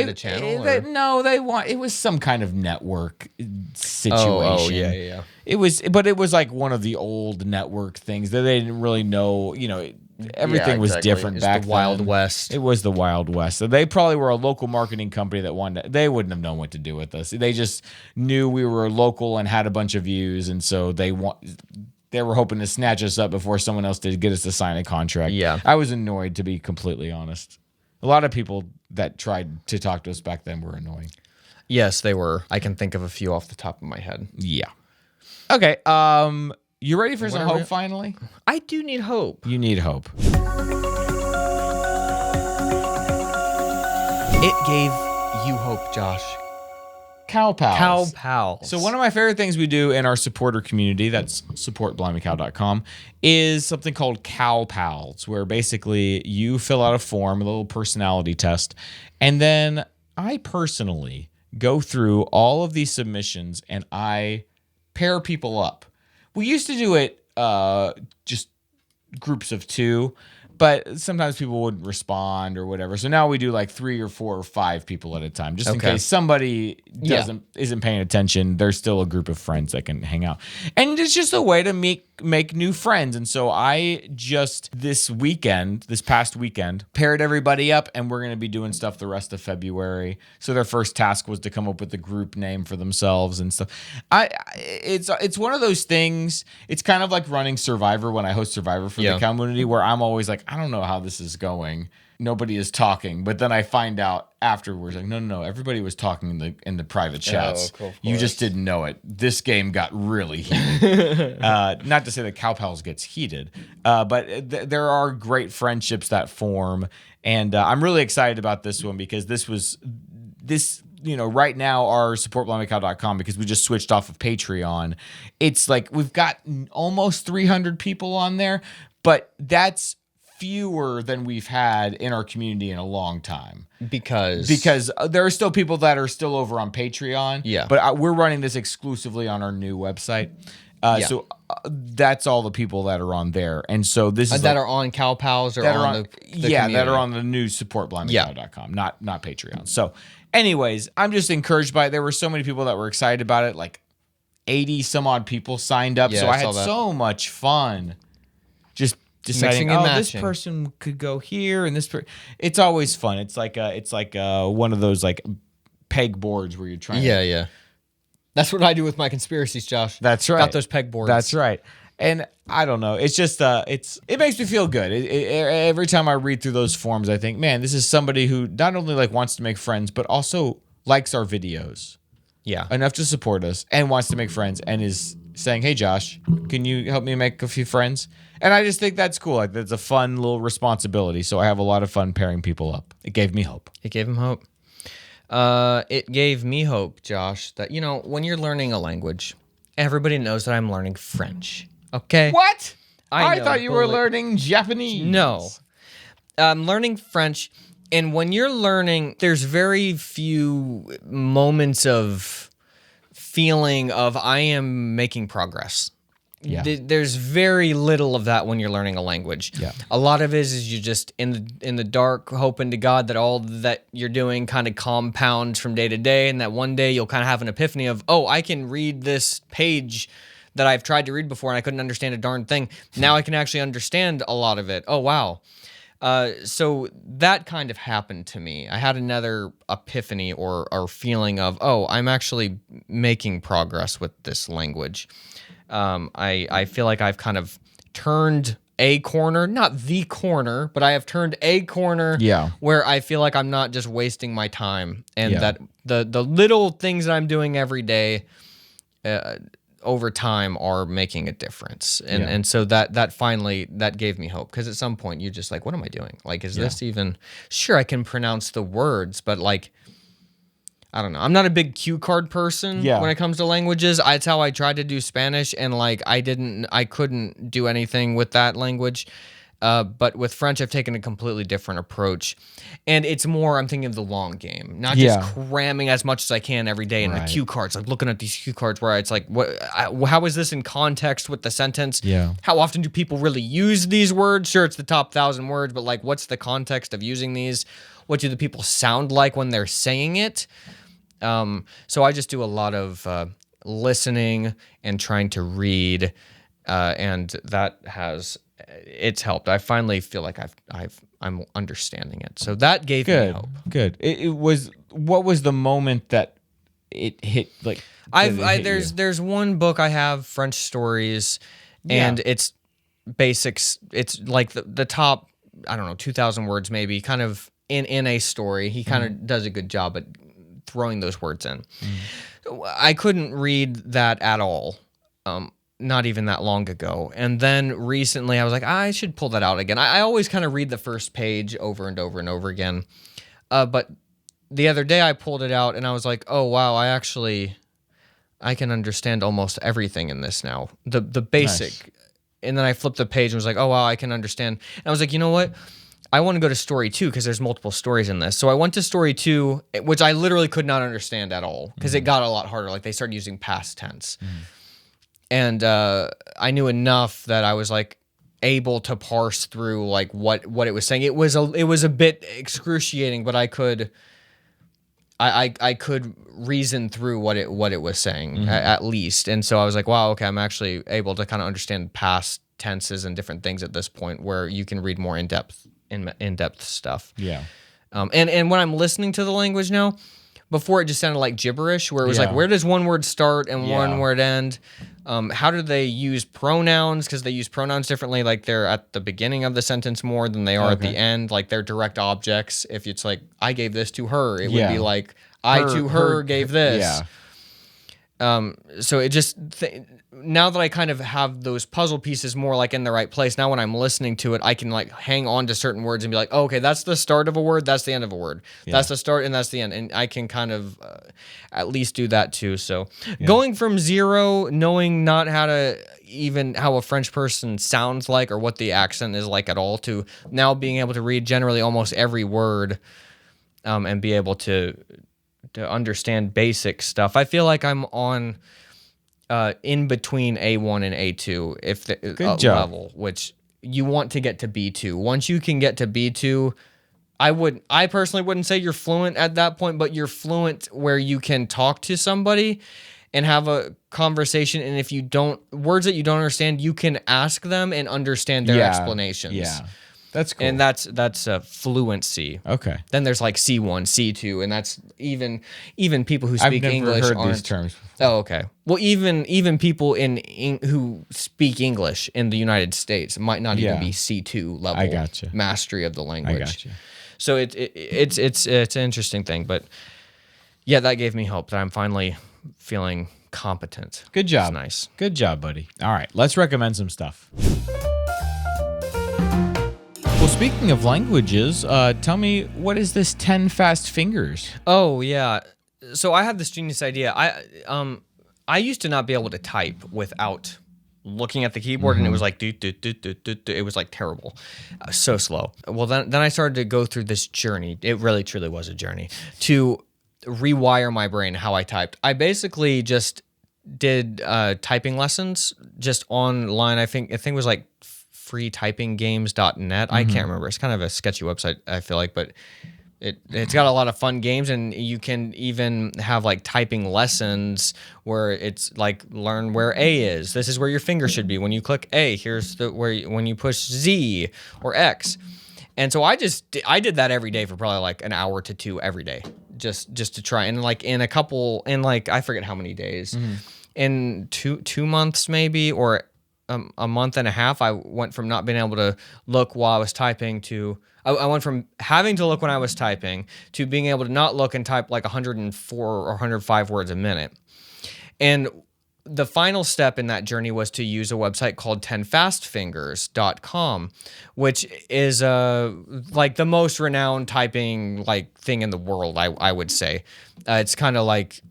the channel? It was some kind of network situation. Oh, yeah. It was like one of the old network things that they didn't really know, everything was different It's back the Wild then. West. It was the Wild West. So they probably were a local marketing company that they wouldn't have known what to do with us. They just knew we were local and had a bunch of views, and so they were hoping to snatch us up before someone else did, get us to sign a contract. Yeah. I was annoyed, to be completely honest. A lot of people that tried to talk to us back then were annoying. Yes, they were. I can think of a few off the top of my head. Yeah. Okay. You ready for some are we hope at? finally? I do need hope. You need hope. It gave you hope, Josh. Cow Pals. Cow Pals. So one of my favorite things we do in our supporter community, that's supportblimeycow.com, is something called Cow Pals, where basically you fill out a form, a little personality test, and then I personally go through all of these submissions and I pair people up. We used to do it just groups of 2, but sometimes people wouldn't respond or whatever. So now we do like 3 or 4 or 5 people at a time, just in Okay. case somebody isn't paying attention. There's still a group of friends that can hang out, and it's just a way to make new friends. And so I just this past weekend, paired everybody up, and we're gonna be doing stuff the rest of February. So their first task was to come up with a group name for themselves and stuff. It's one of those things. It's kind of like running Survivor when I host Survivor for the community, where I'm always like, I don't know how this is going. Nobody is talking, but then I find out afterwards, like, no, everybody was talking in the private chats. Of You just didn't know it. This game got really heated. Not to say that Cow Pals gets heated, but there are great friendships that form, and I'm really excited about this one because this right now our supportblimeycow.com, because we just switched off of Patreon. It's like we've got almost 300 people on there, but that's fewer than we've had in our community in a long time. Because there are still people that are still over on Patreon. Yeah. But we're running this exclusively on our new website. So that's all the people that are on there. And so this is that are on Cow Pals or that on are on the that community. are on the new supportblimeycow.com, not Patreon. So anyways, I'm just encouraged by it. There were so many people that were excited about it, like 80 some odd people signed up. Yeah, So I I saw had that. so much fun just deciding, Mixing and this matching. person could go here and this it's always fun. It's like one of those like peg boards where you're trying Yeah. That's what I do with my conspiracies, Josh. That's right. Got those pegboards. That's right. And I don't know. It's just it makes me feel good. Every time I read through those forms, I think, man, this is somebody who not only like wants to make friends, but also likes our videos Yeah. enough to support us and wants to make friends and is saying, "Hey, Josh, can you help me make a few friends?" And I just think that's cool. Like that's a fun little responsibility. So I have a lot of fun pairing people up. It gave me hope. It gave him hope. It gave me hope, Josh, that, when you're learning a language, everybody knows that I'm learning French. Okay? What? I I know, thought you were but- learning Japanese. No. I'm learning French, and when you're learning, there's very few moments of feeling of I am making progress. Yeah. There's very little of that when you're learning a language. Yeah. A lot of it is you just in the dark, hoping to God that all that you're doing kind of compounds from day to day, and that one day you'll kind of have an epiphany of, oh, I can read this page that I've tried to read before and I couldn't understand a darn thing. Now I can actually understand a lot of it. Oh, wow. So that kind of happened to me. I had another epiphany or feeling of, oh, I'm actually making progress with this language. I feel like I've kind of turned a corner, not the corner, but I have turned a corner where I feel like I'm not just wasting my time, and that the little things that I'm doing every day over time are making a difference. And so that finally, that gave me hope, because at some point you're just like, what am I doing? Like, is this even, sure, I can pronounce the words, but like, I don't know. I'm not a big cue card person when it comes to languages. That's how I tried to do Spanish, and like I couldn't do anything with that language. But with French, I've taken a completely different approach, and it's more, I'm thinking of the long game, not just cramming as much as I can every day in the cue cards, like looking at these cue cards where it's like, how is this in context with the sentence? Yeah. How often do people really use these words? Sure, it's the top 1,000 words, but like, what's the context of using these? What do the people sound like when they're saying it? So I just do a lot of listening and trying to read, and that it's helped. I finally feel like I'm understanding it. So that gave me hope. Good. What was the moment that it hit? Like There's one book I have, French stories, and it's basics. It's like the top, I don't know, 2,000 words maybe, kind of in a story. He kind of does a good job at throwing those words in. I couldn't read that at all. Not even that long ago. And then recently I was like, I should pull that out again. I always kind of read the first page over and over and over again. But the other day I pulled it out and I was like, oh, wow, I can understand almost everything in this now. The basic. Nice. And then I flipped the page and was like, oh, wow, I can understand. And I was like, you know what? I want to go to story 2 because there's multiple stories in this. So I went to story 2, which I literally could not understand at all because it got a lot harder. Like they started using past tense. And I knew enough that I was like able to parse through like what it was saying. It was a bit excruciating, but I could reason through what it was saying at least. And so I was like, wow, okay, I'm actually able to kind of understand past tenses and different things at this point where you can read more in-depth stuff. Yeah. And when I'm listening to the language now, before it just sounded like gibberish, where it was like, where does one word start and one word end? How do they use pronouns? Because they use pronouns differently. Like they're at the beginning of the sentence more than they are at the end. Like they're direct objects. If it's like, I gave this to her, it would be like, I to her gave this. So it just now that I kind of have those puzzle pieces more like in the right place, now when I'm listening to it, I can like hang on to certain words and be like, oh, okay, that's the start of a word, that's the end of a word, that's the start and that's the end, and I can kind of at least do that too. So going from zero, knowing not how to even how a French person sounds like or what the accent is like at all, to now being able to read generally almost every word, and be able to understand basic stuff. I feel like I'm on in between A1 and A2 if the level, which you want to get to B2. Once you can get to B2, I personally wouldn't say you're fluent at that point, but you're fluent where you can talk to somebody and have a conversation, and if you don't, words that you don't understand, you can ask them and understand their explanations. Yeah. That's cool. And that's fluency. Okay. Then there's like C1, C2, and that's even people who speak English heard aren't. These terms before. Oh, okay. Well, even people who speak English in the United States might not even be C2 level. I gotcha. Mastery of the language. I gotcha. So it's an interesting thing, but yeah, that gave me hope that I'm finally feeling competent. Good job. It's nice. Good job, buddy. All right, let's recommend some stuff. Well, speaking of languages, tell me, what is this 10 fast fingers? Oh, yeah. So I had this genius idea. I used to not be able to type without looking at the keyboard, and it was like, it was like terrible. So slow. Well, then I started to go through this journey. It really, truly was a journey to rewire my brain how I typed. I basically just did typing lessons just online. I think it was like freetypinggames.net. I can't remember. It's kind of a sketchy website, I feel like, but it's got a lot of fun games, and you can even have like typing lessons where it's like learn where A is. This is where your finger should be when you click A. Here's when you push Z or X. And so I did that every day for probably like an hour to 2 every day, just to try. And like in I forget how many days, in 2 months maybe, or a month and a half, I went from not being able to look while I was typing to I went from having to look when I was typing to being able to not look and type like 104 or 105 words a minute. And the final step in that journey was to use a website called 10fastfingers.com, which is like the most renowned typing like thing in the world, I would say. It's kind of like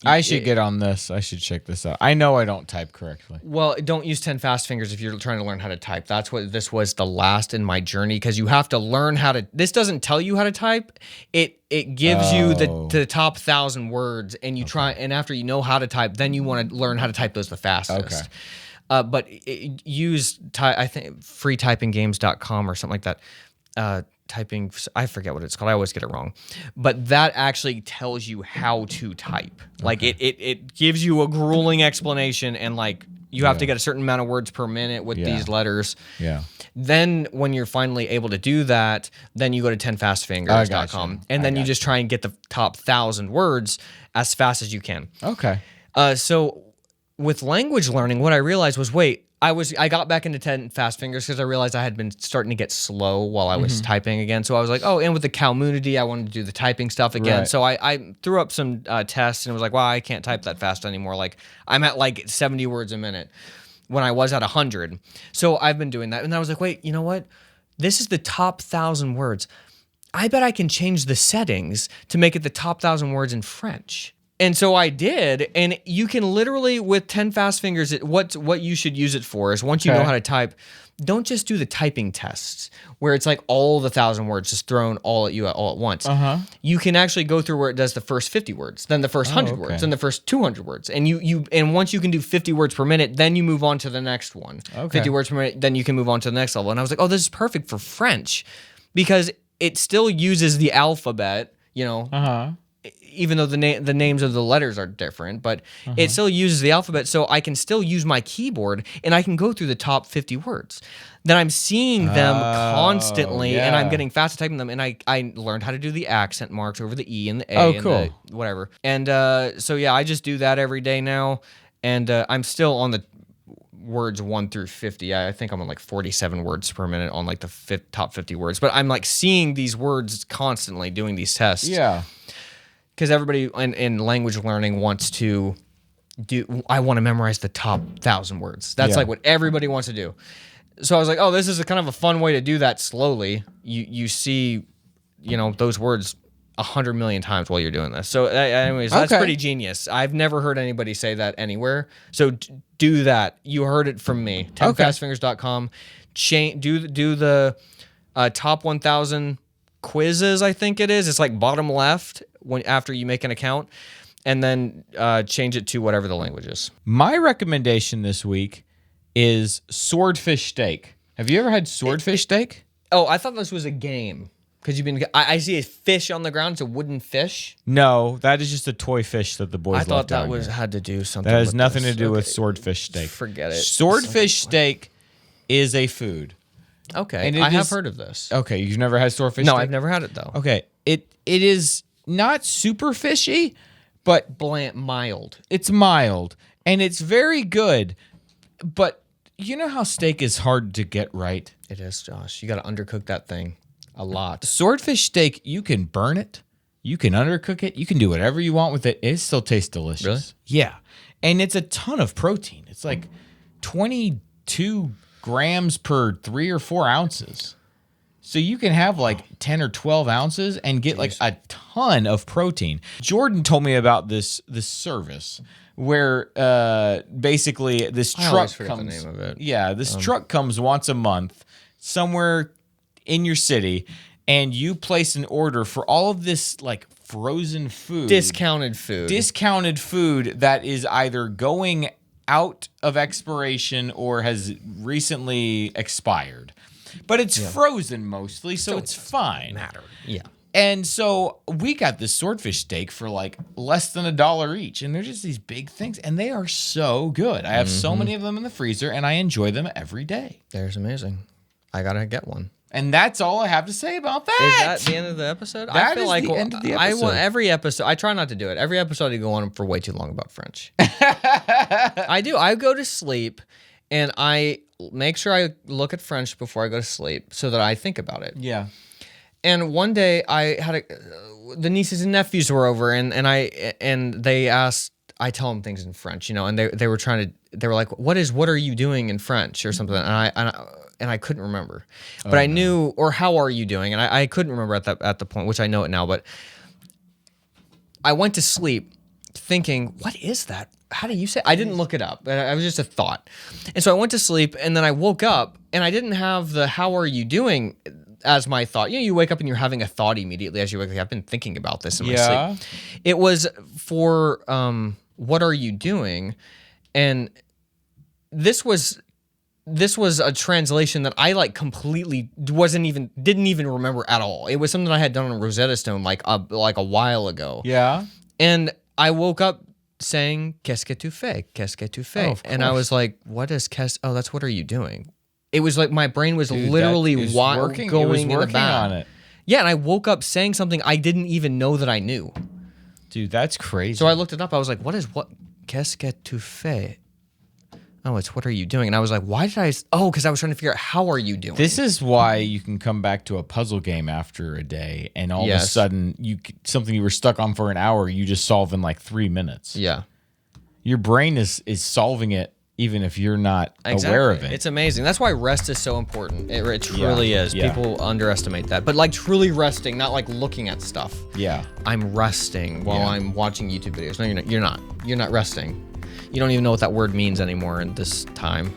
I should get on this. I should check this out. I know I don't type correctly. Well, don't use 10 fast fingers if you're trying to learn how to type. That's what this was the last in my journey, because you have to learn how to. This doesn't tell you how to type. It gives you the top 1,000 words, and you try. And after you know how to type, then you want to learn how to type those the fastest. Okay. But use I think freetypinggames.com or something like that. Typing, I forget what it's called. I always get it wrong, but that actually tells you how to type. Like it gives you a grueling explanation, and like you have to get a certain amount of words per minute with these letters. Yeah. Then when you're finally able to do that, then you go to 10fastfingers.com, and then you just try and get the top 1,000 words as fast as you can. Okay. So with language learning, what I realized was, I got back into 10 fast fingers because I realized I had been starting to get slow while I was typing again. So I was like, and with the community, I wanted to do the typing stuff again. Right. So I threw up some tests and was like, I can't type that fast anymore. Like I'm at like 70 words a minute when I was at 100. So I've been doing that. And I was like, wait, you know what? This is the top 1,000 words. I bet I can change the settings to make it the top 1,000 words in French. And so I did, and you can literally, with 10 fast fingers, what you should use it for is once you know how to type, don't just do the typing tests where it's like all the 1,000 words just thrown all at you all at once. You can actually go through where it does the first 50 words, then the first 100 words, then the first 200 words. And and once you can do 50 words per minute, then you move on to the next one. 50 words per minute, then you can move on to the next level. And I was like, this is perfect for French because it still uses the alphabet, even though the names of the letters are different, but it still uses the alphabet, so I can still use my keyboard, and I can go through the top 50 words. Then I'm seeing them constantly, and I'm getting fast at typing them, and I learned how to do the accent marks over the E and the A and the whatever. And so, I just do that every day now, and I'm still on the words 1 through 50. I think I'm on like 47 words per minute on like the top 50 words, but I'm like seeing these words constantly doing these tests. Yeah. Because everybody in language learning wants to I want to memorize the top 1,000 words. That's Yeah. like what everybody wants to do. So I was like, oh, this is a kind of a fun way to do that slowly. You see, those words 100 million times while you're doing this. So anyways, that's Okay. pretty genius. I've never heard anybody say that anywhere. So do that. You heard it from me. 10fastfingers.com. Do the top 1,000 quizzes, I think it is. It's like bottom left after you make an account, and then change it to whatever the language is. My recommendation this week is swordfish steak. Have you ever had swordfish steak? Oh, I thought this was a game. Because I see a fish on the ground. It's a wooden fish. No, that is just a toy fish that the boys I left thought that out was here. had to do something. That has with nothing this. to do with Okay. swordfish steak. Forget it. Swordfish steak is a food. Okay, And it I have is- heard of this. Okay, you've never had swordfish No, steak? I've never had it though. Okay, it is not super fishy, but Bland, mild. it's mild and it's very good. But you know how steak is hard to get right? It is, Josh. You got to undercook that thing a lot. Swordfish steak, you can burn it, you can undercook it, you can do whatever you want with it. It still tastes delicious. Really? Yeah. And it's a ton of protein. It's like 22 grams per 3 or 4 ounces. So you can have like 10 or 12 ounces and get like a ton of protein. Jordan told me about this service where basically this I truck always forget the comes. name of it. Yeah, this truck comes once a month somewhere in your city, and you place an order for all of this like frozen food, Discounted food. discounted food that is either going out of expiration or has recently expired. But it's frozen mostly, so it's fine. Yeah. And so we got this swordfish steak for like less than $1 each. And they're just these big things. And they are so good. I have so many of them in the freezer and I enjoy them every day. There's amazing. I gotta get one. And that's all I have to say about that. Is that the end of the episode? I That feel is like the end of the I episode. want every episode. I try not to do it. Every episode I go on for way too long about French. I do. I go to sleep and I make sure I look at French before I go to sleep so that I think about it. Yeah. And one day I had the nieces and nephews were over and they asked, I tell them things in French, and they were like, what are you doing in French or something? And I couldn't remember, but I knew, or how are you doing? And I couldn't remember at the point, which I know it now, but I went to sleep thinking, what is that? How do you say? I didn't look it up. It was just a thought. And so I went to sleep and then I woke up and I didn't have the how are you doing as my thought. You wake up and you're having a thought immediately as you wake up. I've been thinking about this in my Yeah. sleep. It was for what are you doing? And this was a translation that I completely didn't even remember at all. It was something I had done on Rosetta Stone like a while ago. Yeah. And I woke up saying "Qu'est-ce que tu fais? Qu'est-ce que tu fais?" Oh, of and I course. was like, "What is qu'est-ce? Oh, that's what are you doing?" It was like my brain was Dude, literally that is going it was in the working back. on it. Yeah, and I woke up saying something I didn't even know that I knew. Dude, that's crazy. So I looked it up. I was like, "What is what? Qu'est-ce que tu fais?" Oh, it's what are you doing? And I was like, why did I? Oh, because I was trying to figure out how are you doing? This is why you can come back to a puzzle game after a day, and all of a Yes. sudden, something you were stuck on for an hour, you just solve in like 3 minutes. Yeah, Your brain is solving it, even if you're not aware of it. It's amazing. That's why rest is so important. It truly is. yeah. People underestimate that. But truly resting, not looking at stuff. Yeah. I'm resting while Yeah. I'm watching YouTube videos. No, you're not. You're not resting. You don't even know what that word means anymore in this time.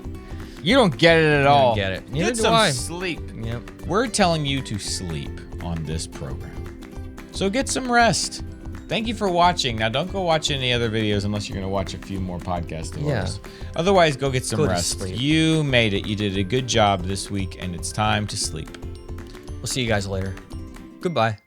You don't get it at all. get it. Neither Get do some I. sleep. Yep. We're telling you to sleep on this program. So get some rest. Thank you for watching. Now, don't go watch any other videos unless you're going to watch a few more podcasts of Yeah. ours. Otherwise, go get some Go to rest. sleep. You made it. You did a good job this week, and it's time to sleep. We'll see you guys later. Goodbye.